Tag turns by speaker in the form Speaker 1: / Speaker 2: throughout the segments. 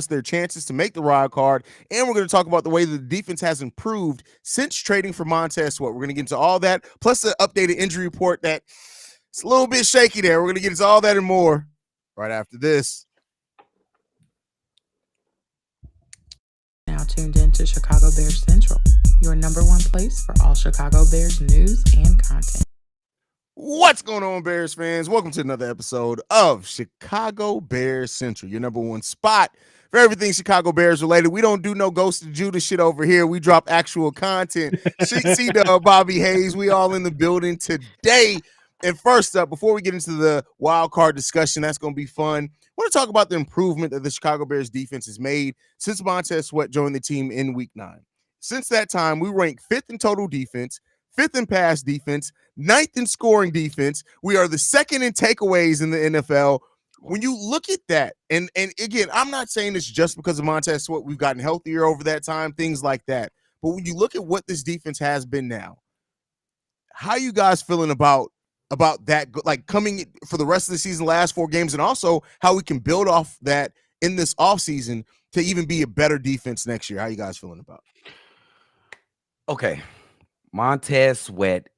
Speaker 1: their chances to make the wild card, and we're going to talk about the way the defense has improved since trading for Montez Sweat. We're going to get into all that, plus the updated injury report that it's a little bit shaky there. We're going to get into all that and more right after this.
Speaker 2: Now tuned in to Chicago Bears Central, your number one place for all Chicago Bears news and content.
Speaker 1: What's going on, Bears fans? Welcome to another episode of Chicago Bears Central, your number one spot for everything Chicago Bears related. We don't do no Ghost of Judas shit over here. We drop actual content. C-Dub, Bobby Haize, we all in the building today. And first up, before we get into the wild card discussion, that's going to be fun. I want to talk about the improvement that the Chicago Bears defense has made since Montez Sweat joined the team in Week 9. Since that time, we rank 5th in total defense, 5th in pass defense, 9th in scoring defense. We are the 2nd in takeaways in the NFL. When you look at that, and again, I'm not saying this just because of Montez Sweat. We've gotten healthier over that time, things like that. But when you look at what this defense has been now, how are you guys feeling about that, like coming for the rest of the season, last 4 games, and also how we can build off that in this offseason to even be a better defense next year? How you guys feeling about it?
Speaker 3: Okay. Montez Sweat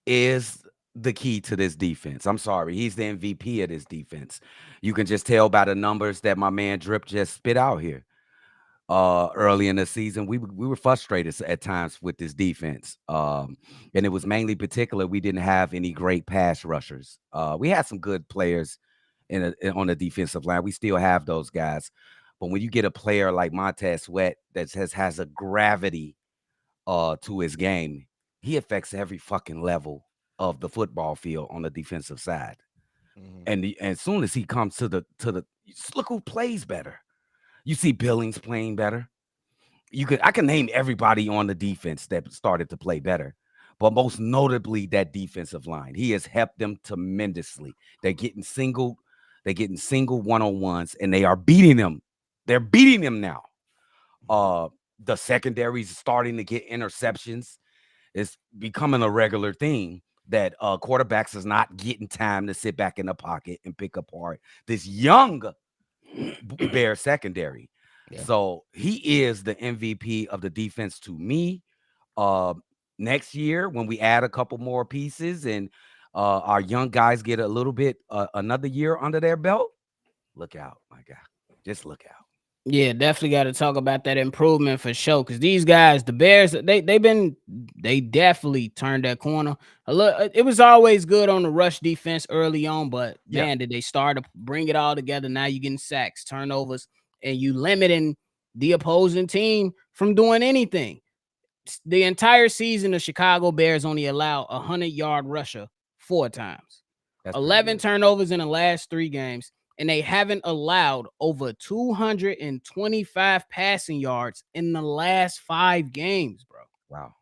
Speaker 3: is the key to this defense. I'm sorry. He's the MVP of this defense. You can just tell by the numbers that my man Drip just spit out here. Early in the season, we were frustrated at times with this defense. And it was mainly particular we didn't have any great pass rushers. We had some good players on the defensive line. We still have those guys. But when you get a player like Montez Sweat that has a gravity to his game, he affects every fucking level of the football field on the defensive side. Mm-hmm. And as soon as he comes to the look who plays better. You see Billings playing better. I can name everybody on the defense that started to play better, but most notably that defensive line. He has helped them tremendously. They're getting single one-on-ones, and they are beating them. They're beating them now. The secondary is starting to get interceptions. It's becoming a regular thing that quarterbacks is not getting time to sit back in the pocket and pick apart this young Bear secondary. Yeah. So he is the MVP of the defense to me. Next year, when we add a couple more pieces and our young guys get a little bit another year under their belt, look out, my guy. Just look out.
Speaker 4: Yeah, definitely got to talk about that improvement for sure. Because these guys, the Bears, they definitely turned that corner. It was always good on the rush defense early on, but man, did they start to bring it all together? Now you're getting sacks, turnovers, and you limiting the opposing team from doing anything. The entire season, the Chicago Bears only allow a 100-yard rusher 4 times. That's 11 turnovers in the last 3 games. And they haven't allowed over 225 passing yards in the last 5 games, bro.
Speaker 3: Wow.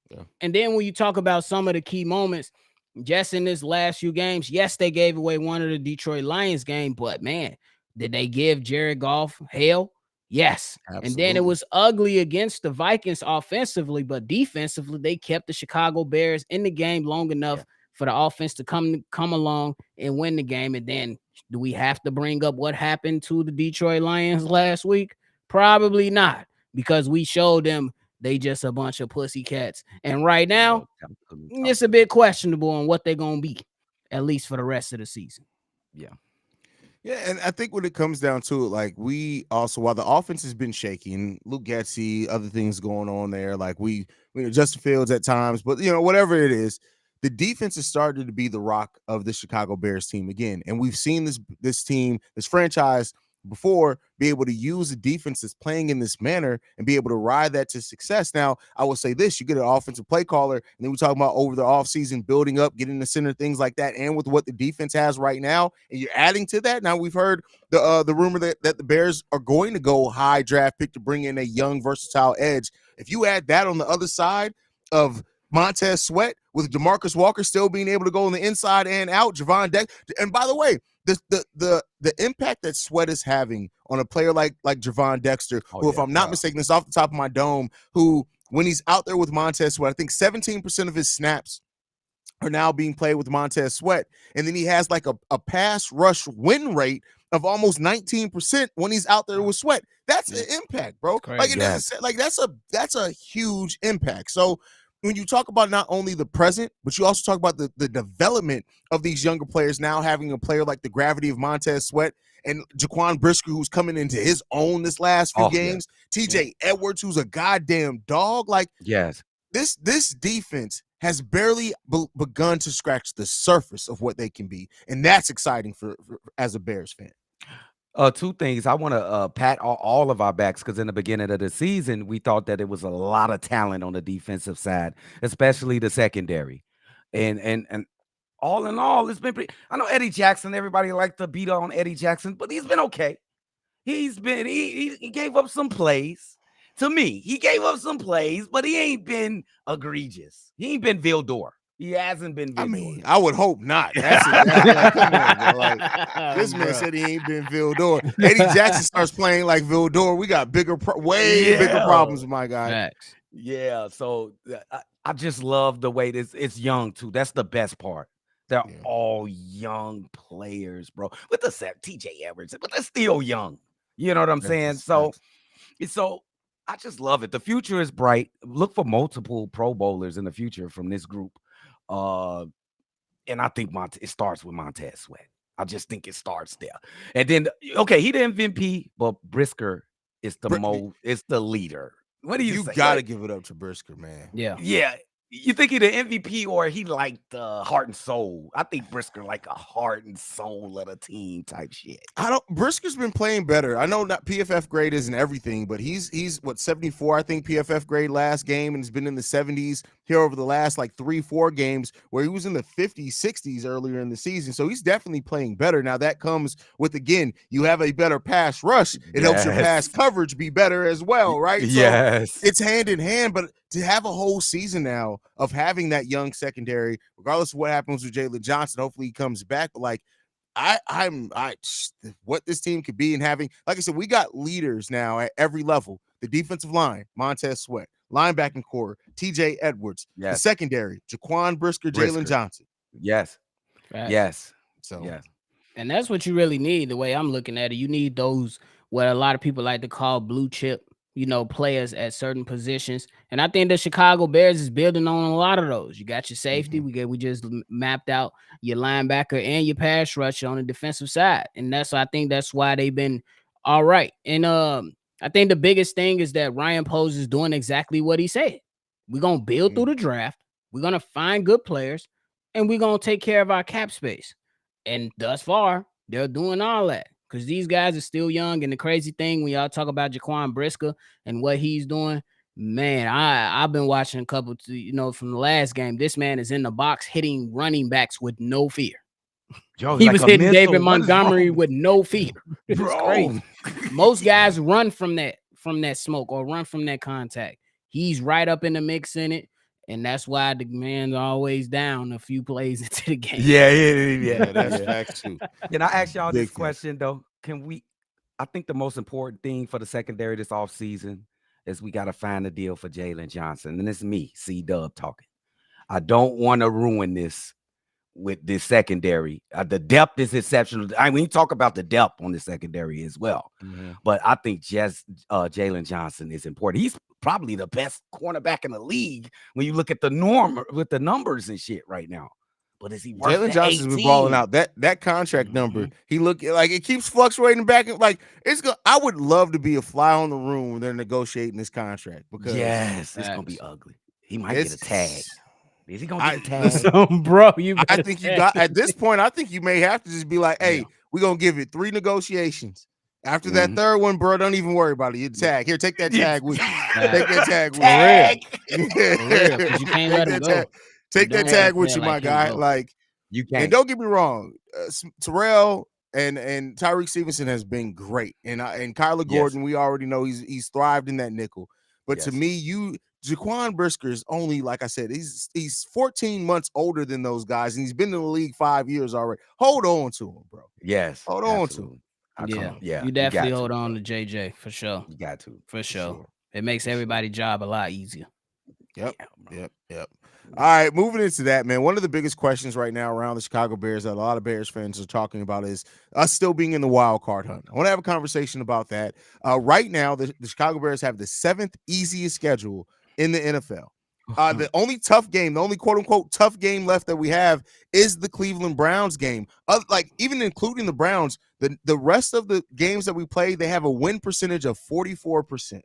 Speaker 4: Yeah. And then when you talk about some of the key moments, just in this last few games, yes, they gave away one of the Detroit Lions game, but man, did they give Jared Goff hell? Yes. Absolutely. And then it was ugly against the Vikings offensively, but defensively, they kept the Chicago Bears in the game long enough for the offense to come along and win the game. And then do we have to bring up what happened to the Detroit Lions last week? Probably not, because we showed them they just a bunch of pussycats. And right now, it's a bit questionable on what they're going to be, at least for the rest of the season.
Speaker 1: Yeah. Yeah, and I think when it comes down to it, like we also, while the offense has been shaky and Luke Getsy, other things going on there, like we Justin Fields at times, but whatever it is, the defense has started to be the rock of the Chicago Bears team again. And we've seen this team, this franchise before be able to use a defense that's playing in this manner and be able to ride that to success. Now, I will say this, you get an offensive play caller, and then we're talking about over the offseason, building up, getting the center, things like that. And with what the defense has right now, and you're adding to that. Now we've heard the rumor that the Bears are going to go high draft pick to bring in a young, versatile edge. If you add that on the other side of Montez Sweat with DeMarcus Walker still being able to go on the inside and out, Javon Deck. And by the way, the impact that Sweat is having on a player like Javon Dexter, who, if I'm not mistaken, this is off the top of my dome, who when he's out there with Montez Sweat, I think 17% of his snaps are now being played with Montez Sweat. And then he has like a pass rush win rate of almost 19% when he's out there with Sweat. That's an impact, bro. Like it doesn't like that's a huge impact. So when you talk about not only the present, but you also talk about the development of these younger players now having a player like the gravity of Montez Sweat and Jaquan Brisker, who's coming into his own this last few games. TJ Edwards, who's a goddamn dog. Like this defense has barely begun to scratch the surface of what they can be, and that's exciting for as a Bears fan.
Speaker 3: Two things. I want to pat all of our backs because in the beginning of the season, we thought that it was a lot of talent on the defensive side, especially the secondary. And all in all, it's been pretty. I know Eddie Jackson, everybody liked to beat on Eddie Jackson, but he's been okay. He gave up some plays. To me, he gave up some plays, but he ain't been egregious. He ain't been Vildor. He hasn't been Vildor.
Speaker 1: I mean, I would hope not. That's like, come on, bro. Like, this man said he ain't been Vildor. Eddie Jackson starts playing like Vildor. We got bigger problems, my guy.
Speaker 4: Facts.
Speaker 3: Yeah, so I just love the way it's young, too. That's the best part. They're all young players, bro. With the TJ Edwards, but they're still young. You know what I'm saying? So I just love it. The future is bright. Look for multiple Pro Bowlers in the future from this group. And I think it starts with Montez Sweat. I just think it starts there. And then, okay, he the MVP, but Brisker is the leader. What do you say?
Speaker 1: You got to give it up to Brisker, man.
Speaker 4: Yeah.
Speaker 3: Yeah. You think he the MVP or he like the heart and soul? I think Brisker like a heart and soul of the team type shit.
Speaker 1: Brisker's been playing better. I know not PFF grade isn't everything, but he's what 74, I think PFF grade last game, and has been in the 70s here over the last like 3-4 games where he was in the 50s, 60s earlier in the season. So he's definitely playing better. Now that comes with, again, you have a better pass rush. It helps your pass coverage be better as well, right?
Speaker 3: Yes.
Speaker 1: So it's hand in hand, but to have a whole season now of having that young secondary, regardless of what happens with Jaylon Johnson, hopefully he comes back. But like, what this team could be, and having, like I said, we got leaders now at every level. The defensive line, Montez Sweat, linebacking core, TJ Edwards, the secondary, Jaquan Brisker, Jaylon Johnson.
Speaker 3: Yes.
Speaker 4: Right.
Speaker 3: Yes.
Speaker 1: So
Speaker 3: yes.
Speaker 4: And that's what you really need. The way I'm looking at it, you need those what a lot of people like to call blue chip, players at certain positions. And I think the Chicago Bears is building on a lot of those. You got your safety. We just mapped out your linebacker and your pass rush on the defensive side. And I think that's why they've been all right. And I think the biggest thing is that Ryan Poles is doing exactly what he said. We're going to build through the draft. We're going to find good players, and we're going to take care of our cap space. And thus far, they're doing all that. Because these guys are still young, and the crazy thing when y'all talk about Jaquan Brisker and what he's doing, man, I've been watching a couple, from the last game. This man is in the box hitting running backs with no fear.
Speaker 3: Yo,
Speaker 4: he
Speaker 3: like
Speaker 4: was
Speaker 3: a
Speaker 4: hitting
Speaker 3: missile.
Speaker 4: David Montgomery with no fear. It's
Speaker 3: Bro.
Speaker 4: crazy. Most guys run from that smoke or run from that contact. He's right up in the mix in it. And that's why the man's always down a few plays into the game.
Speaker 3: Yeah.
Speaker 1: That's facts too.
Speaker 3: Can I ask y'all this
Speaker 1: Big
Speaker 3: question though? I think the most important thing for the secondary this offseason is we got to find a deal for Jaylon Johnson. And it's me, C-Dub, talking. I don't want to ruin this with this secondary. The depth is exceptional. I mean, we talk about the depth on the secondary as well. But I think Jaylon Johnson is important. He's probably the best cornerback in the league when you look at the norm with the numbers and shit right now. But is he worth
Speaker 1: Jaylon Johnson's
Speaker 3: 18?
Speaker 1: been balling out. That contract number, he look like it keeps fluctuating back. Like I would love to be a fly on the room when they're negotiating this contract because
Speaker 3: it's gonna be ugly. He might get a tag. Is he gonna get a tag?
Speaker 4: Listen, bro,
Speaker 1: I think you got at this point. I think you may have to just be like, "Hey, we're gonna give it 3 negotiations. After that third one, bro, don't even worry about it. You tag here, take that tag with you. Take that tag with you.
Speaker 4: For real, because you can't let him go.
Speaker 1: Take that tag with you, my guy. Like
Speaker 3: you can't.
Speaker 1: And don't get me wrong, Terrell and Tyreek Stevenson has been great, and Kyler Gordon, we already know he's thrived in that nickel. But to me, Jaquan Brisker is only, like I said, he's 14 months older than those guys, and he's been in the league 5 years already. Hold on to him, bro.
Speaker 3: Yes,
Speaker 1: hold on to him.
Speaker 4: You definitely hold on to JJ for sure.
Speaker 3: You got to
Speaker 4: for sure. It makes everybody's job a lot easier.
Speaker 1: Yep. All right, moving into that, man. One of the biggest questions right now around the Chicago Bears that a lot of Bears fans are talking about is us still being in the wild card hunt. I want to have a conversation about that. Right now, the Chicago Bears have the 7th easiest schedule in the NFL. The only tough game, the only quote unquote tough game left that we have is the Cleveland Browns game. Like even including the Browns, the rest of the games that we play, they have a win percentage of 44%.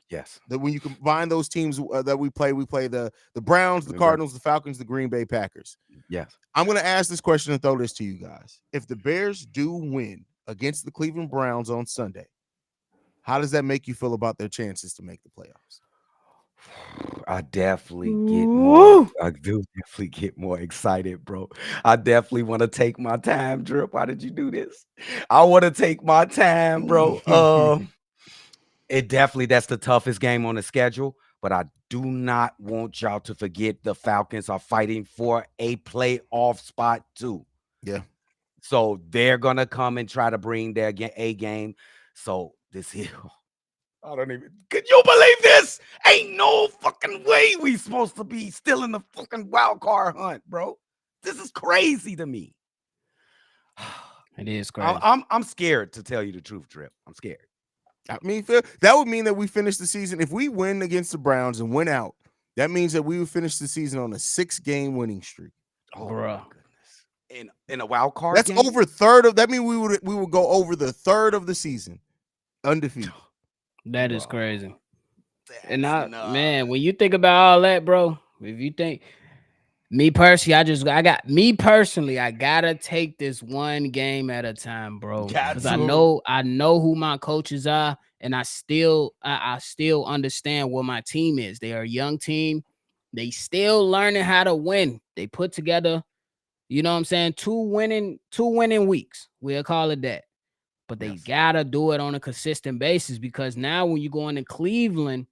Speaker 3: Yes.
Speaker 1: That when you combine those teams that we play the Browns, the Cardinals, the Falcons, the Green Bay Packers.
Speaker 3: Yes.
Speaker 1: I'm going to ask this question and throw this to you guys. If the Bears do win against the Cleveland Browns on Sunday, how does that make you feel about their chances to make the playoffs?
Speaker 3: I definitely get more. I do definitely get more excited, bro. I definitely want to take my time, Drip. Why did you do this? I want to take my time, bro. It definitely, that's the toughest game on the schedule, but I do not want y'all to forget the Falcons are fighting for a playoff spot too.
Speaker 1: Yeah.
Speaker 3: So they're going to come and try to bring their A game. So this here, I don't even, can you believe this? Ain't no fucking way we supposed to be still in the fucking wild card hunt, bro. This is crazy to me.
Speaker 4: It is crazy.
Speaker 3: I'm scared, to tell you the truth, Drip. I'm scared.
Speaker 1: I mean, that would mean that we finish the season. If we win against the Browns and win out, that means that we would finish the season on a 6-game winning streak.
Speaker 3: Oh, bro, my goodness! In a wild card,
Speaker 1: that's
Speaker 3: game?
Speaker 1: over third of. That means we would go over the third of the season undefeated.
Speaker 4: That is crazy. And man, when you think about all that, bro, if you think me personally, I gotta take this one game at a time, bro. Because I know who my coaches are, and I still understand what my team is. They are a young team. They still learning how to win. They put together, you know what I'm saying, two winning weeks. We'll call it that. But they gotta do it on a consistent basis, because now when you go into Cleveland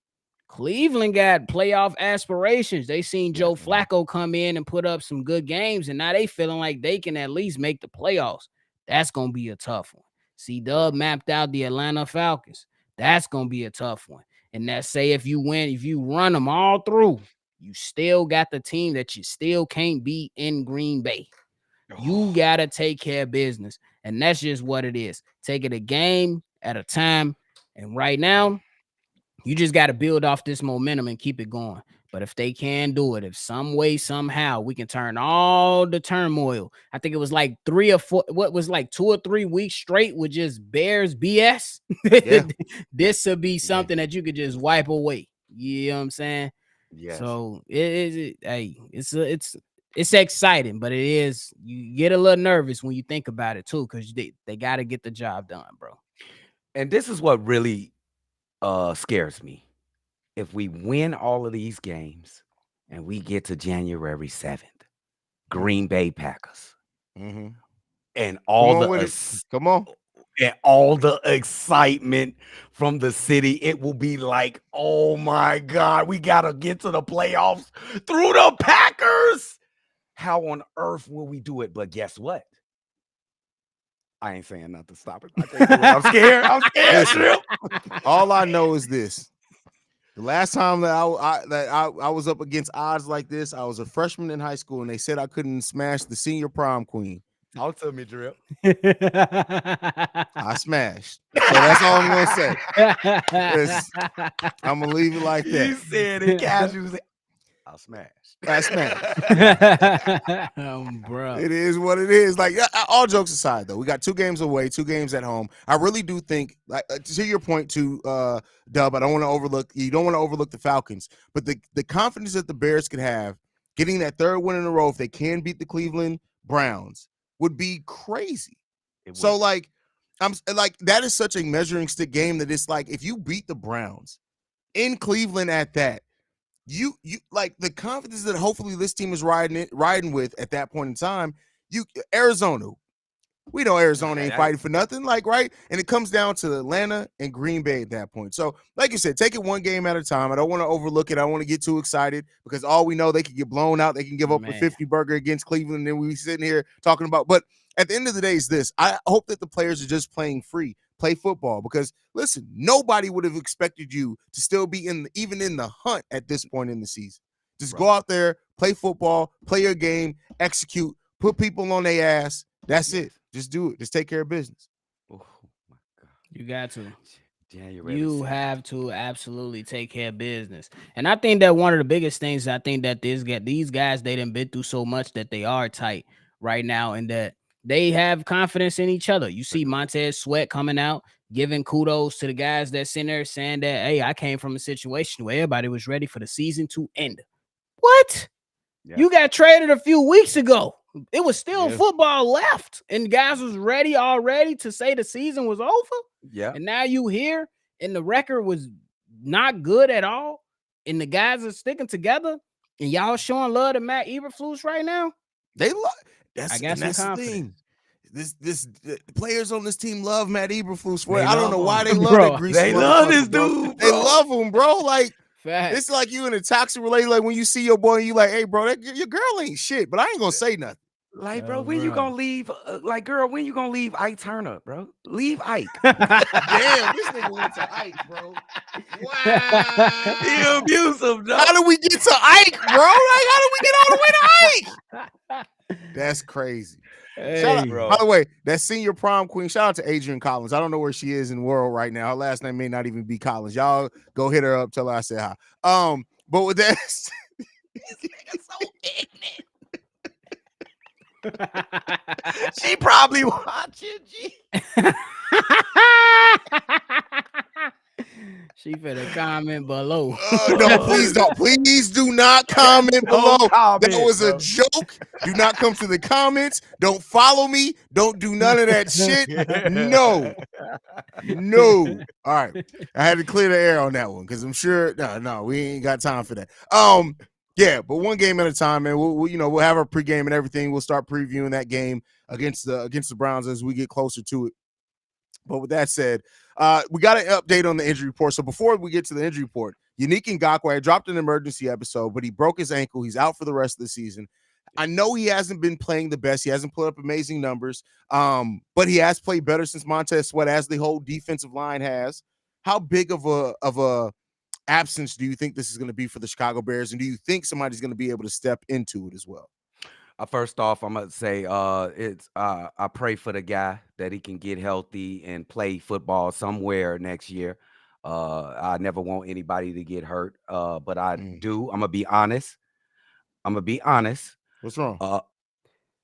Speaker 4: got playoff aspirations. They seen Joe Flacco come in and put up some good games, and now they feeling like they can at least make the playoffs. That's gonna be a tough one. C-Dub mapped out the Atlanta Falcons. That's gonna be a tough one. And that's, say, if you run them all through, you still got the team that you still can't beat in Green Bay. You gotta take care of business, and that's just what it is. Take it a game at a time. And right now, you just got to build off this momentum and keep it going. But if they can do it, if some way, somehow, we can turn all the turmoil. I think it was like 3 or 4, 2 or 3 weeks straight with just Bears BS. Yeah. This would be something that you could just wipe away. You know what I'm saying?
Speaker 3: Yes.
Speaker 4: So it's exciting, but it is, you get a little nervous when you think about it too, because they got to get the job done, bro.
Speaker 3: And this is what really scares me. If we win all of these games and we get to January 7th, Green Bay Packers, and all the excitement from the city, it will be like, oh my God, we gotta get to the playoffs through the Packers. How on earth will we do it? But guess what? I ain't saying nothing. Stop it. I can't do it. I'm scared. I'm scared.
Speaker 1: All I know is this: the last time that I was up against odds like this, I was a freshman in high school, and they said I couldn't smash the senior prom queen.
Speaker 3: Talk to me, Drip.
Speaker 1: I smashed. So that's all I'm gonna say. I'm gonna leave it like that.
Speaker 3: You said it casually. I smashed.
Speaker 4: Bro.
Speaker 1: It is what it is. Like, all jokes aside, though, we got 2 games away, 2 games at home. I really do think, like, to your point, to Dub, you don't want to overlook the Falcons, but the confidence that the Bears could have getting that 3rd win in a row, if they can beat the Cleveland Browns, would be crazy. So, like, I'm like, that is such a measuring stick game that it's like, if you beat the Browns in Cleveland at that, you like the confidence that hopefully this team is riding with at that point in time. Arizona, we know Arizona ain't fighting for nothing, like, right? And it comes down to Atlanta and Green Bay at that point. So, like you said, take it one game at a time. I don't want to overlook it. I don't want to get too excited, because all we know, they could get blown out. They can give up a 50 burger against Cleveland, and then we sitting here talking about. But at the end of the day, is this: I hope that the players are just playing free. Play football, because listen, nobody would have expected you to still be even in the hunt at this point in the season. Just go out there, play football, play your game, execute, put people on their ass. That's it. Just do it. Just take care of business.
Speaker 3: Oh my God.
Speaker 4: You got to.
Speaker 3: January
Speaker 4: You
Speaker 3: 6th.
Speaker 4: have to absolutely take care of business. And I think that one of the biggest things, I think that these guys, they done been through so much that they are tight right now, and that they have confidence in each other. You see Montez Sweat coming out, giving kudos to the guys that's in there, saying that, hey, I came from a situation where everybody was ready for the season to end. What?
Speaker 3: Yeah.
Speaker 4: You got traded a few weeks ago. It was still
Speaker 1: Yeah.
Speaker 4: football left, and guys was ready already to say the season was over.
Speaker 3: Yeah.
Speaker 4: And now you here, and the record was not good at all, and the guys are sticking together, and y'all showing love to Matt Eberflus right now.
Speaker 1: They love.
Speaker 4: I got some
Speaker 1: That's the
Speaker 4: confidence.
Speaker 1: thing. The players on this team love Matt Eberflus.
Speaker 3: They
Speaker 1: I don't
Speaker 3: love
Speaker 1: know why
Speaker 3: him.
Speaker 1: they love
Speaker 4: Bro,
Speaker 1: that greasy
Speaker 3: they love
Speaker 1: motherfucker,
Speaker 3: this
Speaker 1: bro.
Speaker 3: dude,
Speaker 1: They
Speaker 3: bro.
Speaker 1: love him, bro. Like,
Speaker 4: Facts.
Speaker 1: it's like you in a toxic relationship. Like when you see your boy, and you like, hey, bro, your girl ain't shit, but I ain't gonna say nothing.
Speaker 3: Like,
Speaker 4: Oh,
Speaker 3: bro, when you
Speaker 4: bro.
Speaker 3: gonna leave? Like, girl, when you gonna leave Ike Turner, bro? Leave Ike.
Speaker 1: Damn, this nigga went to Ike, bro. Wow.
Speaker 3: He abusive, dog.
Speaker 1: How did we get to Ike, bro? Like, how did we get all the way to Ike? That's crazy. Shout out,
Speaker 4: Hey,
Speaker 3: bro.
Speaker 1: by the way, that senior prom queen. Shout out to Adrian Collins. I don't know where she is in the world right now. Her last name may not even be Collins. Y'all go hit her up. Tell her I said hi. But with that, this nigga's so ignorant.
Speaker 3: She probably watching.
Speaker 4: She finna comment below.
Speaker 1: No, please do not comment below.
Speaker 3: comment,
Speaker 1: That was
Speaker 3: bro.
Speaker 1: a joke. Do not come to the comments. Don't follow me. Don't do none of that shit. No. All right, I had to clear the air on that one because I'm sure no, we ain't got time for that. Yeah, but one game at a time, man. We'll have our pregame and everything. We'll start previewing that game against the Browns as we get closer to it. But with that said, we got an update on the injury report. So before we get to the injury report, Yannick Ngakoue, I dropped an emergency episode, but he broke his ankle. He's out for the rest of the season. I know he hasn't been playing the best. He hasn't put up amazing numbers, but he has played better since Montez Sweat, as the whole defensive line has. How big of a absence do you think this is going to be for the Chicago Bears, and do you think somebody's going to be able to step into it as well?
Speaker 3: First off, I'm gonna say I pray for the guy that he can get healthy and play football somewhere next year. I never want anybody to get hurt, but I do. I'm gonna be honest.
Speaker 1: What's wrong?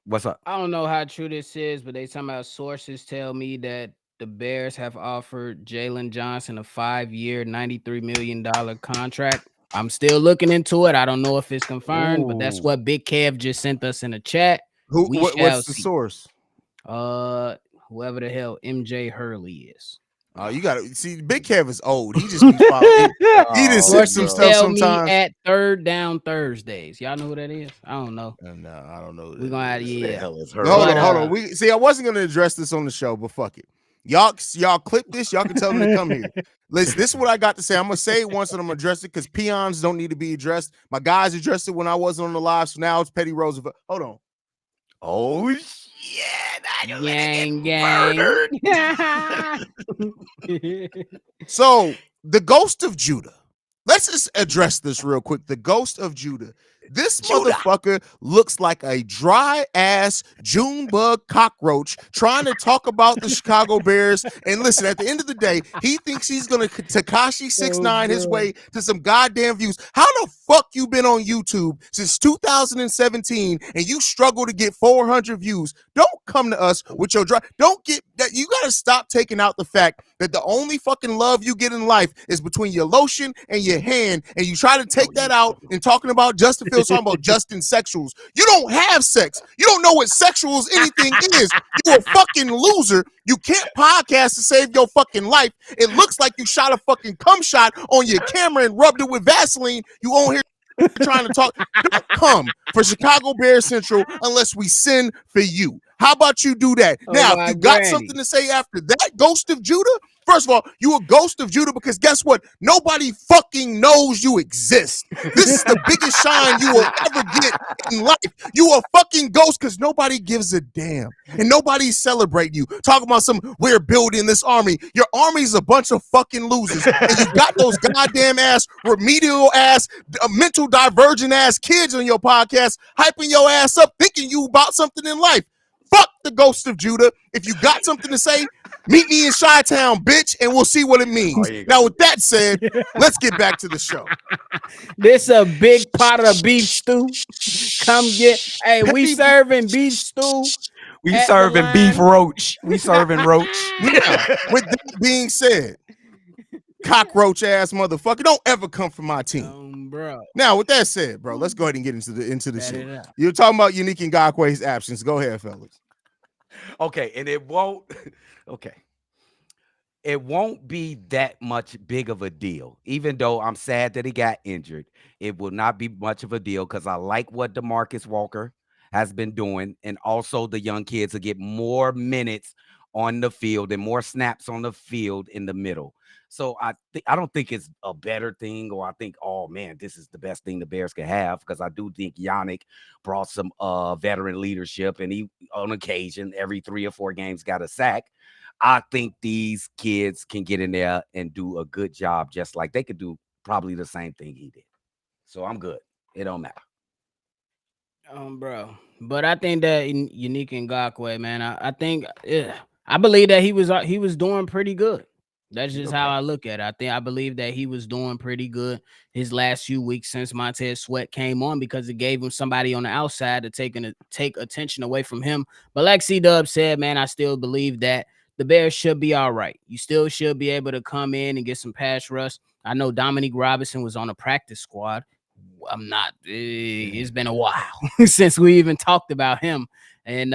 Speaker 3: What's up?
Speaker 4: I don't know how true this is, but they talking about sources tell me that the Bears have offered Jaylon Johnson a 5-year, $93 million contract. I'm still looking into it. I don't know if it's confirmed, but that's what Big Kev just sent us in the chat.
Speaker 1: What's the source?
Speaker 4: Whoever the hell MJ Hurley is.
Speaker 1: You got to see. Big Kev is old. He just be following. He just said some stuff
Speaker 4: Tell
Speaker 1: sometimes.
Speaker 4: me at Third Down Thursdays. Y'all know who that is? I don't know.
Speaker 1: No, I don't know.
Speaker 4: We're gonna have
Speaker 1: Hold on. I wasn't gonna address this on the show, but fuck it. Y'all clip this. Y'all can tell them to come here. Listen, this is what I got to say. I'm gonna say it once and I'm gonna address it because peons don't need to be addressed. My guys addressed it when I wasn't on the live, so now it's Petty Roosevelt. Hold on.
Speaker 3: Oh shit!
Speaker 4: Gang.
Speaker 1: So the Ghost of Judah. Let's just address this real quick. The Ghost of Judah. This motherfucker looks like a dry ass Junebug cockroach trying to talk about the Chicago Bears. And listen, at the end of the day, he thinks he's gonna Tekashi 6ix9ine his way to some goddamn views. How the fuck you been on YouTube since 2017 and you struggle to get 400 views? Don't come to us with your dry. Don't get that. You gotta stop taking out the fact that the only fucking love you get in life is between your lotion and your hand, and you try to take that out and talking about Justin Fields, talking about Justin sexuals. You don't have sex. You don't know what sexuals anything is. You're a fucking loser. You can't podcast to save your fucking life. It looks like you shot a fucking cum shot on your camera and rubbed it with Vaseline. You on here trying to talk. Don't come for Chicago Bears Central unless we send for you. How about you do that?
Speaker 4: Oh,
Speaker 1: Now, if
Speaker 4: my
Speaker 1: you got
Speaker 4: granny.
Speaker 1: something to say after that, Ghost of Judah, first of all, you a Ghost of Judah because guess what? Nobody fucking knows you exist. This is the biggest shine you will ever get in life. You a fucking ghost because nobody gives a damn. And nobody's celebrating you. Talking about we're building this army. Your army's a bunch of fucking losers. And you got those goddamn ass, remedial ass, mental divergent ass kids on your podcast, hyping your ass up, thinking you about something in life. Fuck the Ghost of Judah. If you got something to say, meet me in Chi-Town, bitch, and we'll see what it means. Now, with that said, let's get back to the show.
Speaker 4: This a big pot of beef stew. Come get. Hey, we serving beef stew.
Speaker 3: We
Speaker 4: at the
Speaker 3: serving beef
Speaker 4: line.
Speaker 3: roach. We serving roach.
Speaker 1: Now, with that being said, cockroach ass motherfucker, don't ever come for my team.
Speaker 4: Bro.
Speaker 1: Now, with that said, bro, let's go ahead and get into the
Speaker 4: Set
Speaker 1: shit.
Speaker 4: it up.
Speaker 1: You're talking about Unique Ngakwe's absence. Go ahead, fellas.
Speaker 3: Okay, and it won't. Okay, it won't be that much big of a deal. Even though I'm sad that he got injured, it will not be much of a deal because I like what DeMarcus Walker has been doing, and also the young kids will get more minutes on the field and more snaps on the field in the middle. So I don't think it's a better thing, or I think, oh man, this is the best thing the Bears can have, because I do think Yannick brought some veteran leadership, and he on occasion every 3 or 4 games got a sack. I think these kids can get in there and do a good job, just like they could do probably the same thing he did. So I'm good. It don't matter.
Speaker 4: Bro. But I think that Unique Ngakwe, man, I think I believe that he was doing pretty good. That's just how I look at it. I believe that he was doing pretty good his last few weeks since Montez Sweat came on, because it gave him somebody on the outside to take attention away from him. But like C-Dub said, man, I still believe that the Bears should be all right. You still should be able to come in and get some pass rush. I know Dominique Robinson was on a practice squad. I'm not. It's been a while since we even talked about him, and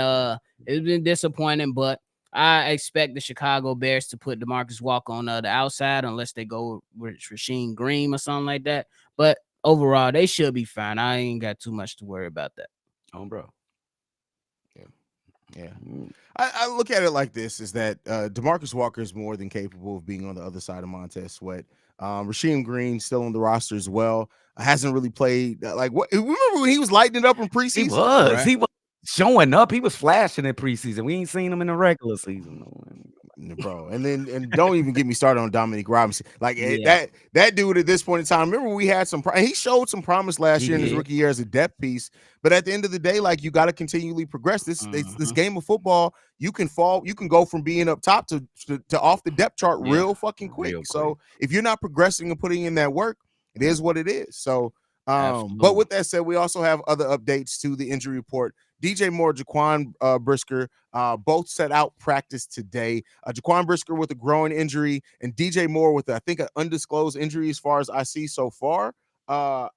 Speaker 4: it's been disappointing. But I expect the Chicago Bears to put DeMarcus Walker on the outside, unless they go with Rasheem Green or something like that. But overall, they should be fine. I ain't got too much to worry about that.
Speaker 3: Oh, bro.
Speaker 1: Yeah. I look at it like this, is that DeMarcus Walker is more than capable of being on the other side of Montez Sweat. Rasheem Green still on the roster as well. Hasn't really played what. Remember when he was lighting it up in preseason?
Speaker 3: He was showing up. He was flashing in preseason. We ain't seen him in the regular season,
Speaker 1: bro. And don't even get me started on Dominique Robinson. That dude at this point in time. Remember, we had he showed some promise last year in his rookie year as a depth piece. But at the end of the day, you got to continually progress. This game of football, you can go from being up top to off the depth chart real fucking quick. So if you're not progressing and putting in that work, it is what it is. So, but with that said, we also have other updates to the injury report. DJ Moore, Jaquan Brisker, both set out practice today. Jaquan Brisker with a groin injury, and DJ Moore with, I think, an undisclosed injury as far as I see so far. Are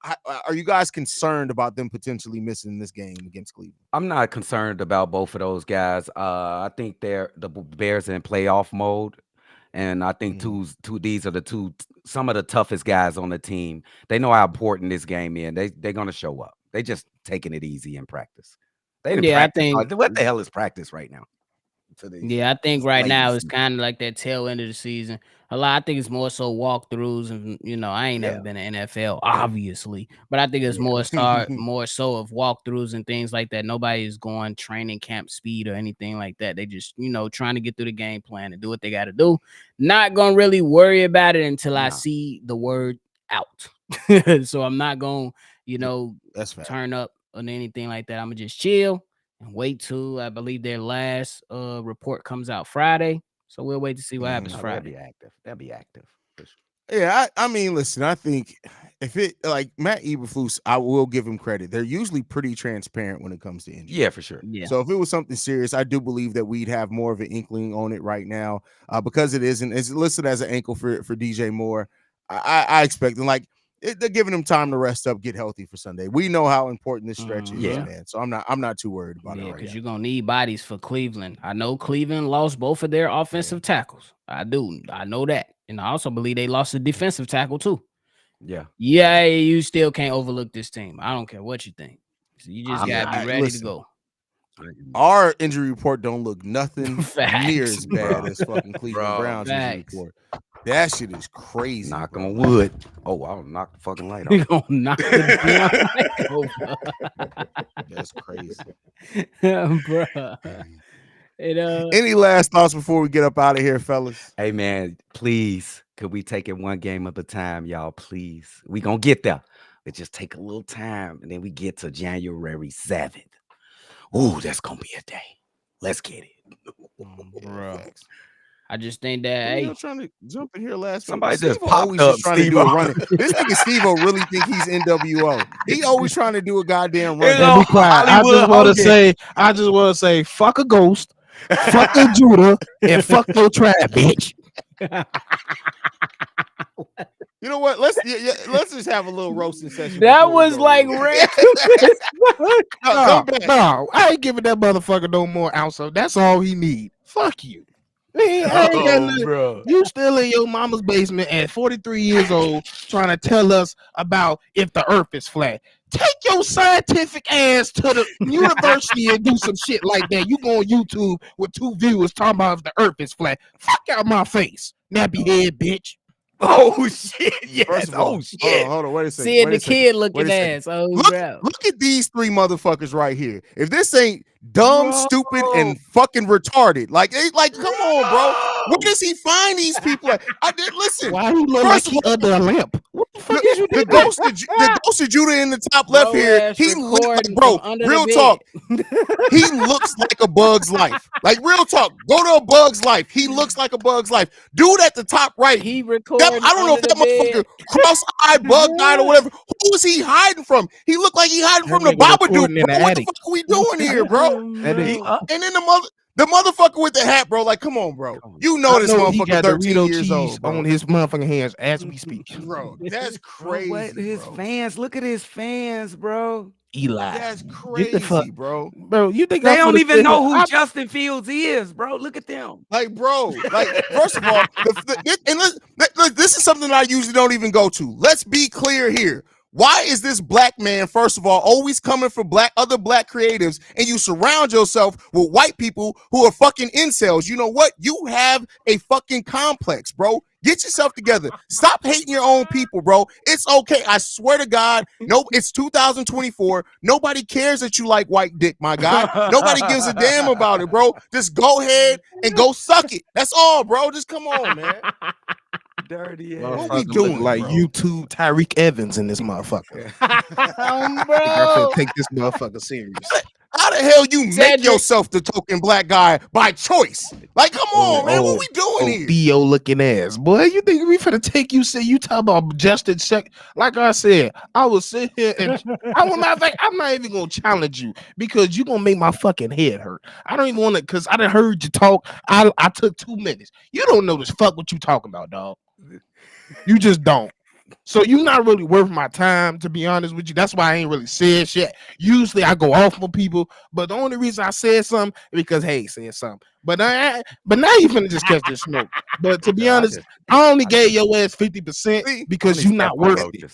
Speaker 1: you guys concerned about them potentially missing this game against Cleveland?
Speaker 3: I'm not concerned about both of those guys. I think the Bears are in playoff mode, and I think these are some of the toughest guys on the team. They know how important this game is. They're gonna show up. They just taking it easy in practice. They didn't practice. I think what the hell is practice right now?
Speaker 4: I think right now it's kind of like that tail end of the season. I think it's more so walkthroughs, and I ain't never been in NFL, obviously, but I think it's more so of walkthroughs and things like that. Nobody is going training camp speed or anything like that. They just trying to get through the game plan and do what they got to do. Not gonna really worry about it until I see the word out. So I'm not gonna turn up on anything like that. I'm gonna just chill and wait till I believe their last report comes out Friday. So we'll wait to see what happens Friday.
Speaker 3: That'll be active.
Speaker 1: Yeah, I mean, listen, I think if it Matt Eberflus, I will give him credit. They're usually pretty transparent when it comes to injury.
Speaker 3: Yeah, for sure.
Speaker 4: Yeah.
Speaker 1: So if it was something serious, I do believe that we'd have more of an inkling on it right now. Because it's listed as an ankle for DJ Moore. I expect them they're giving him time to rest up, get healthy for Sunday. We know how important this stretch is, man. So I'm not too worried about it.
Speaker 4: Because you're gonna need bodies for Cleveland. I know Cleveland lost both of their offensive tackles. I do. I know that, and I also believe they lost a defensive tackle too.
Speaker 3: Yeah.
Speaker 4: Yeah, you still can't overlook this team. I don't care what you think. So you just gotta be ready to go.
Speaker 1: Our injury report don't look nothing
Speaker 4: Facts,
Speaker 1: near as bad
Speaker 3: bro.
Speaker 1: as fucking Cleveland
Speaker 3: Bro,
Speaker 1: Browns injury
Speaker 4: facts.
Speaker 1: report. That shit is crazy.
Speaker 3: Knock
Speaker 1: bro.
Speaker 3: on wood. Oh, I'll knock the fucking light
Speaker 4: You
Speaker 3: off.
Speaker 4: gonna knock the damn mic over.
Speaker 1: That's crazy.
Speaker 4: Bruh.
Speaker 1: Any last thoughts before we get up out of here, fellas?
Speaker 3: Hey man, please, could we take it one game at a time, y'all? Please. We gonna get there. It just take a little time, and then we get to January 7th. Ooh, that's gonna be a day. Let's get it.
Speaker 4: Bro. I just think that
Speaker 1: I'm trying to jump in here last
Speaker 3: Somebody
Speaker 1: minute.
Speaker 3: just
Speaker 1: Steve-O
Speaker 3: popped
Speaker 1: always
Speaker 3: up,
Speaker 1: just trying to do
Speaker 3: Steve-O.
Speaker 1: a running. This nigga Steve-O really think he's NWO. He always trying to do a goddamn run.
Speaker 3: Hello,
Speaker 5: Be quiet.
Speaker 3: Hollywood
Speaker 5: I just want to say, fuck a ghost, fuck a Judah, and fuck your tribe, bitch.
Speaker 1: You know what? Let's just have a little roasting session.
Speaker 4: that
Speaker 1: before we
Speaker 4: was
Speaker 1: go
Speaker 4: like
Speaker 1: in.
Speaker 4: random as fuck.
Speaker 1: No, come back.
Speaker 5: No, I ain't giving that motherfucker no more ounce of. That's all he need. Fuck you. Man, I ain't got nothing.
Speaker 3: bro.
Speaker 5: You still in your mama's basement at 43 years old trying to tell us about if the earth is flat. Take your scientific ass to the university and do some shit like that. You go on YouTube with 2 viewers talking about if the earth is flat. Fuck out my face, nappy head bitch.
Speaker 3: Oh shit! Yes.
Speaker 1: First of all,
Speaker 3: Oh shit!
Speaker 1: hold on, wait a second.
Speaker 4: Seeing
Speaker 1: wait
Speaker 4: the
Speaker 1: a second,
Speaker 4: kid
Speaker 1: wait
Speaker 4: looking
Speaker 1: a second.
Speaker 4: ass. Oh, bro.
Speaker 1: Look at these 3 motherfuckers right here. If this ain't dumb,
Speaker 3: Bro.
Speaker 1: stupid, and fucking retarded, like come on, bro. Where does he find these people at? I did listen.
Speaker 5: Why he look
Speaker 1: First
Speaker 5: like he under a lamp? What the fuck is you
Speaker 1: The
Speaker 5: doing?
Speaker 1: ghost of Judah in the top left
Speaker 4: Bro
Speaker 1: here.
Speaker 4: ass
Speaker 1: He looks like,
Speaker 4: recording
Speaker 1: bro.
Speaker 4: from under the
Speaker 1: Real
Speaker 4: bed.
Speaker 1: talk. He looks like a Bug's Life. Like real talk. Go to a Bug's Life. He looks like a Bug's Life. Dude at the top right.
Speaker 4: He
Speaker 1: That,
Speaker 4: recorded.
Speaker 1: I don't know if that motherfucker cross-eyed, bug-eyed, or whatever. Who is he hiding from? He looked like he hiding
Speaker 5: That
Speaker 1: from the
Speaker 5: nigga
Speaker 1: Babadook.
Speaker 5: recording in
Speaker 1: Bro.
Speaker 5: the
Speaker 1: What
Speaker 5: attic.
Speaker 1: the fuck are we doing here, bro?
Speaker 5: That is-
Speaker 1: And then the motherfucker with the hat, bro. Like, come on, bro. You know
Speaker 5: I
Speaker 1: this
Speaker 5: know he
Speaker 1: motherfucker
Speaker 5: got
Speaker 1: 13
Speaker 5: Dorito
Speaker 1: years
Speaker 5: cheese
Speaker 1: old, bro.
Speaker 5: on his motherfucking hands as we speak.
Speaker 1: Bro, that's
Speaker 3: Bro,
Speaker 1: crazy.
Speaker 3: what? His
Speaker 1: bro.
Speaker 3: fans. Look at his fans, bro.
Speaker 5: Eli.
Speaker 1: That's
Speaker 5: Get the fuck-
Speaker 1: crazy, bro.
Speaker 5: Bro, you think
Speaker 3: They
Speaker 5: I'm
Speaker 3: don't
Speaker 5: finna
Speaker 3: even
Speaker 5: sit
Speaker 3: know
Speaker 5: here-
Speaker 3: who Justin Fields is, bro. Look at them.
Speaker 1: Like, bro, like, first of all, this is something I usually don't even go to. Let's be clear here. Why is this black man, first of all, always coming for other black creatives, and you surround yourself with white people who are fucking incels? You know what? You have a fucking complex, bro. Get yourself together. Stop hating your own people, bro. It's okay. I swear to God, no, it's 2024. Nobody cares that you like white dick, my guy. Nobody gives a damn about it, bro. Just go ahead and go suck it. That's all, bro. Just come on, man.
Speaker 3: Dirty
Speaker 1: What
Speaker 5: Motherfucker
Speaker 1: we
Speaker 5: look
Speaker 1: doing,
Speaker 5: like
Speaker 1: bro?
Speaker 5: YouTube Tyreek Evans in this motherfucker. I
Speaker 4: bro.
Speaker 5: finna take this motherfucker serious.
Speaker 1: How the hell you make
Speaker 4: Cedric.
Speaker 1: yourself the token black guy by choice? Like, come on, man. What we doing here?
Speaker 5: Theo looking ass. Boy, you think we finna take you, say you talk about Justin Check? Like I said, I will sit here and I'm not even gonna challenge you because you gonna make my fucking head hurt. I don't even want to, because I done heard you talk. I took 2 minutes. You don't know this fuck what you talking about, dog. You just don't. So you're not really worth my time, to be honest with you. That's why I ain't really said shit. Usually I go off on people, but the only reason I said something is because Haize said something. But now you finna just catch this smoke. But to be honest, I only gave your ass 50% because you not worth it.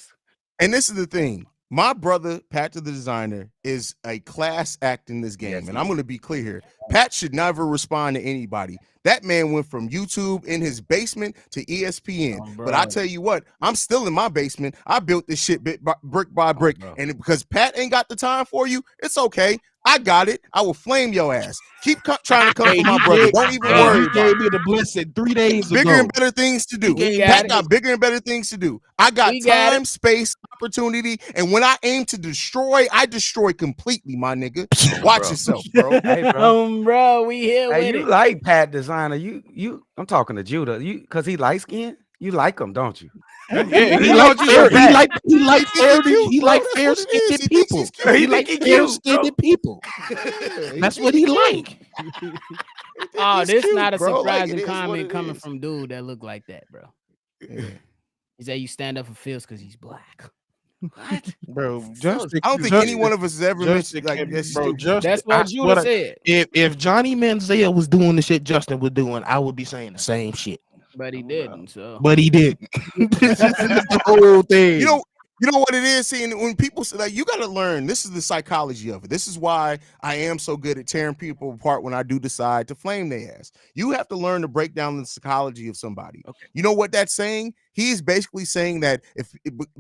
Speaker 1: And this is the thing. My brother, Pat the Designer, is a class act in this game.
Speaker 3: Yes,
Speaker 1: and I'm going to be clear here. Pat should never respond to anybody. That man went from YouTube in his basement to ESPN. But I tell you what, I'm still in my basement. I built this shit brick by brick. And because Pat ain't got the time for you, it's okay. I got it. I will flame your ass. Keep trying to come for my brother. Don't even worry
Speaker 5: He
Speaker 1: about
Speaker 5: gave
Speaker 1: it.
Speaker 5: me the blessing 3 days
Speaker 1: Bigger
Speaker 5: ago.
Speaker 1: and better things to do.
Speaker 4: We got
Speaker 1: Pat
Speaker 4: it.
Speaker 1: got bigger and better things to do. I got
Speaker 4: We got
Speaker 1: time, space, opportunity, and when I aim to destroy, I destroy completely, my nigga. Watch
Speaker 3: Bro.
Speaker 1: yourself, bro.
Speaker 3: Hey, bro.
Speaker 4: Bro, we here
Speaker 3: Hey,
Speaker 4: with
Speaker 3: you
Speaker 4: it.
Speaker 3: like Pat Designer? I'm talking to Judah. You because he light skinned. You like him, don't you?
Speaker 5: Yeah,
Speaker 3: You
Speaker 5: he
Speaker 3: know
Speaker 5: like
Speaker 3: you
Speaker 5: fair,
Speaker 3: a Pat.
Speaker 5: he like fair,
Speaker 1: cute,
Speaker 5: he
Speaker 1: bro.
Speaker 5: like
Speaker 1: That's
Speaker 5: fair
Speaker 1: what it is.
Speaker 5: skinned
Speaker 1: He thinks
Speaker 5: people.
Speaker 1: he's cute.
Speaker 3: He
Speaker 5: He
Speaker 3: think
Speaker 5: like
Speaker 3: he
Speaker 5: fair
Speaker 3: cute,
Speaker 5: skinned
Speaker 3: bro.
Speaker 5: people. That's what he like.
Speaker 4: Oh,
Speaker 1: He's
Speaker 4: this
Speaker 1: cute,
Speaker 4: not a
Speaker 1: bro. Like,
Speaker 4: surprising
Speaker 1: it is what
Speaker 4: comment
Speaker 1: it
Speaker 4: coming
Speaker 1: is.
Speaker 4: from dude that look like that, bro. He said you stand up for Fields because he's black.
Speaker 3: What?
Speaker 5: Bro,
Speaker 1: I don't think any one of us has ever mentioned like that's
Speaker 5: bro,
Speaker 1: stupid.
Speaker 5: Justin,
Speaker 4: That's
Speaker 5: I
Speaker 4: what
Speaker 5: swear
Speaker 4: Judah
Speaker 5: to-
Speaker 4: said.
Speaker 5: If Johnny Manziel was doing the shit Justin was doing, I would be saying the same shit.
Speaker 4: But he didn't. So
Speaker 5: But he didn't. This is the whole thing.
Speaker 1: You know, You know what it is? See, and when people say, like, you got to learn, this is the psychology of it. This is why I am so good at tearing people apart when I do decide to flame their ass. You have to learn to break down the psychology of somebody.
Speaker 3: Okay.
Speaker 1: You know what that's saying? He's basically saying that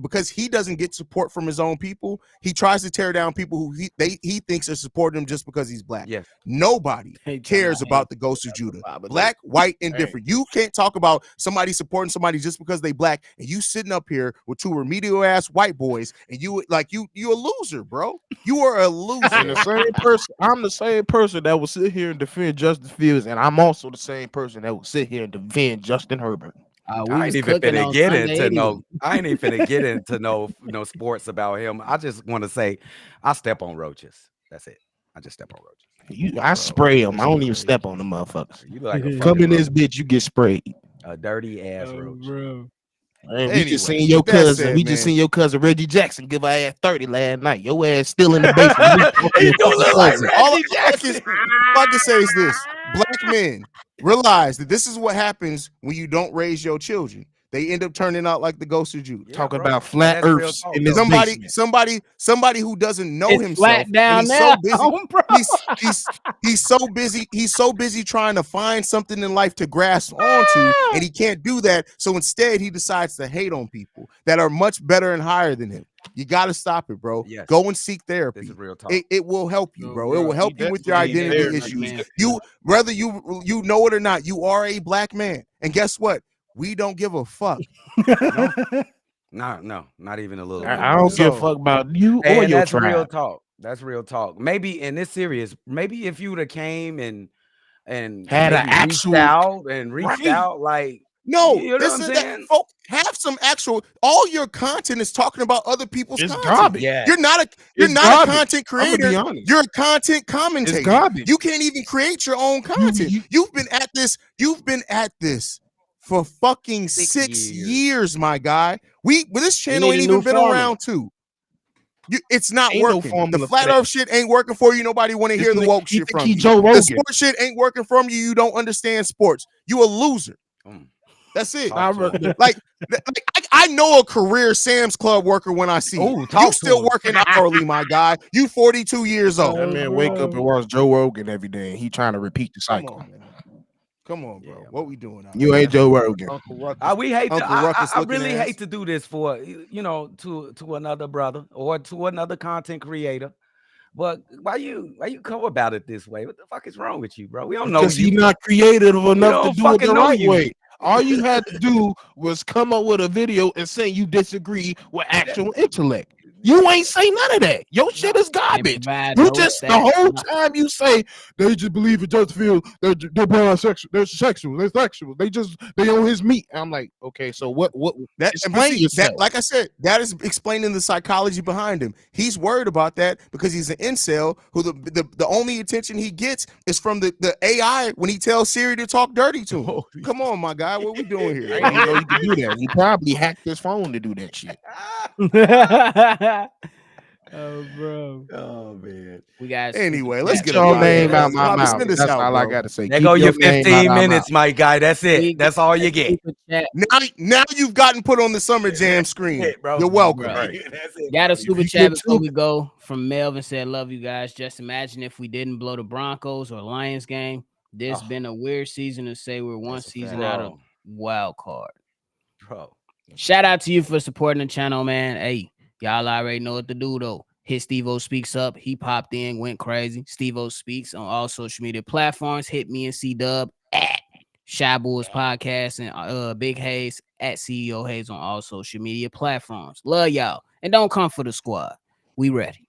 Speaker 1: because he doesn't get support from his own people, he tries to tear down people who he thinks are supporting him just because he's black.
Speaker 3: Yes.
Speaker 1: Nobody
Speaker 4: Hey,
Speaker 1: cares
Speaker 4: John,
Speaker 1: about the Ghost of Judah.
Speaker 5: Bible.
Speaker 1: Black, white,
Speaker 5: Hey.
Speaker 1: indifferent. You can't talk about somebody supporting somebody just because they black, and you sitting up here with two remedial ass white boys, and you're a loser, bro. You are a
Speaker 5: And
Speaker 1: loser.
Speaker 5: the same person, I'm the same person that will sit here and defend Justin Fields, and I'm also the same person that will sit here and defend Justin Herbert.
Speaker 4: we
Speaker 3: I
Speaker 4: was
Speaker 3: ain't even
Speaker 4: cooking
Speaker 3: finna
Speaker 4: on
Speaker 3: get
Speaker 4: Sunday
Speaker 3: into
Speaker 4: anyway.
Speaker 3: I ain't even finna get into no sports about him. I just want to say I step on roaches. That's it. I just step on roaches.
Speaker 5: I spray them. I don't even step on the motherfuckers.
Speaker 3: You look like a
Speaker 5: Come
Speaker 3: fucking
Speaker 5: in this
Speaker 3: roach.
Speaker 5: bitch, you get sprayed.
Speaker 3: A dirty ass
Speaker 4: Oh,
Speaker 3: roach.
Speaker 4: bro.
Speaker 5: And we
Speaker 1: Anyway,
Speaker 5: just seen your
Speaker 1: with that
Speaker 5: cousin.
Speaker 1: said,
Speaker 5: We just
Speaker 1: man.
Speaker 5: seen your cousin Reggie Jackson give her ass 30 last night. Your ass still in the basement.
Speaker 3: He do look like
Speaker 1: All
Speaker 3: Reggie Jackson.
Speaker 1: I can say is this: black men realize that this is what happens when you don't raise your children. They end up turning out like the Ghost of Judah.
Speaker 3: Yeah,
Speaker 5: Talking
Speaker 3: bro.
Speaker 5: about flat
Speaker 3: That's real
Speaker 5: earths
Speaker 3: talk,
Speaker 5: in this
Speaker 3: though.
Speaker 1: Somebody who doesn't know
Speaker 4: It's
Speaker 1: himself.
Speaker 4: flat
Speaker 1: and
Speaker 4: down
Speaker 1: he's
Speaker 4: now,
Speaker 1: so busy.
Speaker 4: bro.
Speaker 1: He's so busy. He's so busy trying to find something in life to grasp onto, and he can't do that. So instead, he decides to hate on people that are much better and higher than him. You got to stop it, bro.
Speaker 3: Yes.
Speaker 1: Go and seek therapy.
Speaker 3: This is real talk.
Speaker 1: It will help you,
Speaker 4: No,
Speaker 1: bro.
Speaker 4: bro.
Speaker 1: It will help
Speaker 5: He
Speaker 1: you with your
Speaker 5: definitely
Speaker 1: identity
Speaker 5: needs
Speaker 1: issues.
Speaker 4: therapy.
Speaker 1: You, whether you know it or not, you are a black man, and guess what? We don't give a fuck.
Speaker 3: No, not even a little bit.
Speaker 5: I don't give a
Speaker 1: So-
Speaker 5: fuck about you or
Speaker 3: And
Speaker 5: your
Speaker 3: that's real
Speaker 5: tribe.
Speaker 3: talk. That's real talk. Maybe in this series, maybe if you would have came and
Speaker 5: Had an
Speaker 3: maybe
Speaker 5: actual-
Speaker 3: reached
Speaker 5: Right.
Speaker 3: out like
Speaker 1: No,
Speaker 3: you know what I'm
Speaker 1: listen,
Speaker 3: saying?
Speaker 1: folk, have some actual. All your content is talking about other people's
Speaker 5: It's
Speaker 1: content.
Speaker 5: garbage.
Speaker 3: Yeah.
Speaker 1: You're not a
Speaker 5: It's
Speaker 1: content
Speaker 5: I'm gonna be
Speaker 1: creator.
Speaker 5: honest.
Speaker 1: You're a content commentator.
Speaker 5: It's garbage.
Speaker 1: You can't even create your own content.
Speaker 5: you-
Speaker 1: You've been at this. You've been at this for fucking 6 years, my guy. This channel
Speaker 4: need
Speaker 1: ain't
Speaker 4: a
Speaker 1: even
Speaker 4: new
Speaker 1: been
Speaker 4: formula.
Speaker 1: around too. It's not
Speaker 5: Ain't no
Speaker 1: working.
Speaker 5: formula
Speaker 1: The
Speaker 5: for
Speaker 1: flat
Speaker 5: that.
Speaker 1: Earth shit ain't working for you. Nobody want to
Speaker 5: This
Speaker 1: hear the
Speaker 5: nigga-
Speaker 1: woke
Speaker 5: he
Speaker 1: shit
Speaker 5: think
Speaker 1: from
Speaker 5: he
Speaker 1: you.
Speaker 5: Joe
Speaker 1: The
Speaker 5: Rogan.
Speaker 1: sports shit ain't working from you. You don't understand sports. You a loser.
Speaker 3: Mm.
Speaker 1: That's it.
Speaker 3: Talk to him.
Speaker 1: Like I know a career Sam's Club worker when I see
Speaker 3: Ooh,
Speaker 1: it.
Speaker 3: talk
Speaker 1: You
Speaker 3: to
Speaker 1: still
Speaker 3: him.
Speaker 1: working hourly, my guy. You 42 years old.
Speaker 5: That man wake up and watch Joe Rogan every day, and he trying to repeat the
Speaker 1: Come
Speaker 5: cycle.
Speaker 1: on, man. Come on, bro.
Speaker 3: Yeah,
Speaker 1: what we doing out
Speaker 5: You
Speaker 1: here?
Speaker 5: ain't Joe Rogan.
Speaker 1: Uncle Ruckus.
Speaker 3: We hate to,
Speaker 1: Uncle Ruckus
Speaker 3: I
Speaker 1: looking
Speaker 3: really
Speaker 1: ass.
Speaker 3: hate to do this for to another brother or to another content creator. But why you come about it this way? What the fuck is wrong with you, bro? We don't know
Speaker 5: Because
Speaker 3: you.
Speaker 5: he's not creative enough
Speaker 3: don't
Speaker 5: to do it
Speaker 3: fucking
Speaker 5: the
Speaker 3: know
Speaker 5: right
Speaker 3: you.
Speaker 5: way. All you had to do was come up with a video and say you disagree with actual intellect. You ain't say none of that. Your shit is garbage. You just the whole time you say they just believe in Justin Fields. They're bisexual. They're sexual. They're sexual. They own his meat. I'm like, okay, so what? Explain yourself.
Speaker 1: Like I said, that is explaining the psychology behind him. He's worried about that because he's an incel who the only attention he gets is from the AI when he tells Siri to talk dirty to him. Come on, my guy, what we doing here?
Speaker 5: I didn't know you could do that. He probably hacked his phone to do that shit.
Speaker 4: Oh, bro.
Speaker 3: Oh man.
Speaker 4: We got
Speaker 1: Anyway, let's
Speaker 5: Get
Speaker 1: get
Speaker 5: your
Speaker 1: up
Speaker 5: name
Speaker 1: out
Speaker 5: out my
Speaker 1: Bobby,
Speaker 5: mouth.
Speaker 1: send this
Speaker 5: That's
Speaker 1: out,
Speaker 5: all I
Speaker 1: bro.
Speaker 5: gotta say.
Speaker 3: There
Speaker 5: Keep
Speaker 3: go your
Speaker 5: name out
Speaker 3: 15
Speaker 5: our
Speaker 3: minutes, my guy. That's it. That's all you get.
Speaker 1: Now you've gotten put on the Summer Jam screen.
Speaker 3: It, bro.
Speaker 1: You're welcome.
Speaker 4: Bro.
Speaker 3: That's it.
Speaker 4: Got a
Speaker 3: bro.
Speaker 4: super
Speaker 5: you
Speaker 4: chat
Speaker 5: get
Speaker 4: before
Speaker 5: two-
Speaker 4: we go from Melvin said, "Love you guys. Just imagine if we didn't blow the Broncos or Lions game. This been a weird season to say we're one
Speaker 3: That's a
Speaker 4: season
Speaker 3: fact.
Speaker 4: out of wild card.
Speaker 3: Bro.
Speaker 4: Shout out to you for supporting the channel, man. Hey, y'all already know what to do though. Hit Steve-O Speaks up. He popped in, went crazy. Steve-O Speaks on all social media platforms. Hit me and C-Dub at Shy Boys Podcast and Big Haize at CEO Haize on all social media platforms. Love y'all. And don't come for the squad. We ready.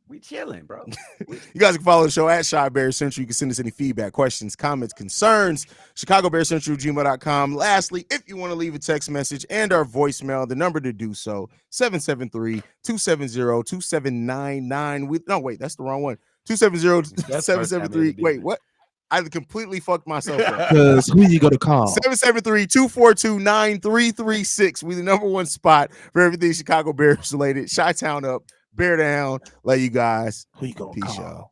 Speaker 3: We chilling, bro.
Speaker 1: You guys can follow the show at Shy Bear Central. You can send us any feedback, questions, comments, concerns. ChicagoBearCentral@gmail.com. Lastly, if you want to leave a text message and our voicemail, the number to do so, 773-270-2799. No, wait, that's the wrong one. 270-773. Wait, what? I completely fucked myself up.
Speaker 5: Because who you gonna call?
Speaker 1: 773-242-9336. We the number one spot for everything Chicago Bears related. Chi-Town up, bear down. Love you guys.
Speaker 5: Who you gonna
Speaker 1: Peace,
Speaker 5: call?
Speaker 1: y'all.